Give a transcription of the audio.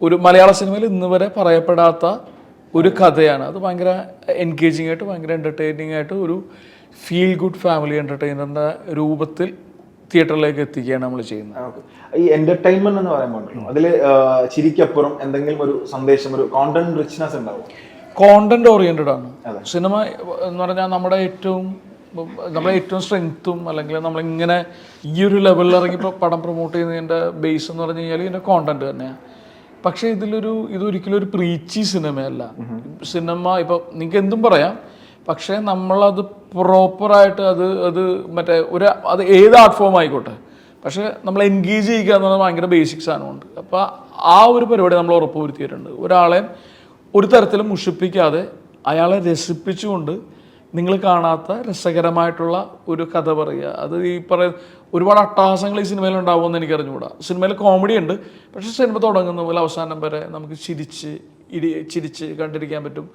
ഒരു മലയാള സിനിമയിൽ ഇന്ന് വരെ പറയപ്പെടാത്ത ഒരു കഥയാണ്. അത് ഭയങ്കര എൻഗേജിങ് ആയിട്ട് ഭയങ്കര എൻ്റർടൈനിങ് ആയിട്ട് ഒരു ഫീൽ ഗുഡ് ഫാമിലി എൻ്റർടൈനറിൻ്റെ രൂപത്തിൽ തിയേറ്ററിലേക്ക് എത്തിക്കുകയാണ് നമ്മൾ ചെയ്യുന്നത്. ഈ എന്റർടൈൻമെന്റ് എന്ന് പറയുമ്പോൾ അതിൽ ചിരിക്കപ്പുറം എന്തെങ്കിലും ഒരു സന്ദേശം, ഒരു കോണ്ടന്റ് റിച്ച്നെസ് ഉണ്ടാവും. കോണ്ടന്റ് ഓറിയന്റഡ് ആണ് സിനിമ എന്ന് പറഞ്ഞാൽ. നമ്മുടെ ഏറ്റവും സ്ട്രെങ്ത്തും അല്ലെങ്കിൽ നമ്മളിങ്ങനെ ഈ ഒരു ലെവലിൽ ഇറങ്ങി പടം പ്രൊമോട്ട് ചെയ്യുന്നതിൻ്റെ ബേസ് എന്ന് പറഞ്ഞു കഴിഞ്ഞാൽ ഇതിൻ്റെ കോണ്ടന്റ് തന്നെയാണ്. പക്ഷേ ഇതൊരിക്കലും ഒരു പ്രീച്ചി സിനിമയല്ല. സിനിമ ഇപ്പോൾ നിങ്ങൾക്ക് എന്തും പറയാം, പക്ഷേ നമ്മളത് പ്രോപ്പറായിട്ട് അത് മറ്റേ അത് ഏത് ആർട്ട് ഫോം ആയിക്കോട്ടെ, പക്ഷേ നമ്മൾ എൻഗേജ് ചെയ്യുക എന്നുള്ളത് ഭയങ്കര ബേസിക് സാധനമുണ്ട്. അപ്പോൾ ആ ഒരു പരിപാടി നമ്മൾ ഉറപ്പുവരുത്തിയിട്ടുണ്ട്. ഒരാളെ ഒരു തരത്തിലും മുഷിപ്പിക്കാതെ അയാളെ രസിപ്പിച്ചുകൊണ്ട് നിങ്ങൾ കാണാത്ത രസകരമായിട്ടുള്ള ഒരു കഥ പറയുക. അത് ഈ ഒരുപാട് അട്ടഹാസങ്ങൾ ഈ സിനിമയിൽ ഉണ്ടാവുമെന്ന് എനിക്ക് അറിഞ്ഞുകൂടാ. സിനിമയിൽ കോമഡി ഉണ്ട്, പക്ഷേ സിനിമ തുടങ്ങുന്ന പോലെ അവസാനം വരെ നമുക്ക് ചിരിച്ച് കണ്ടിരിക്കാൻ പറ്റും.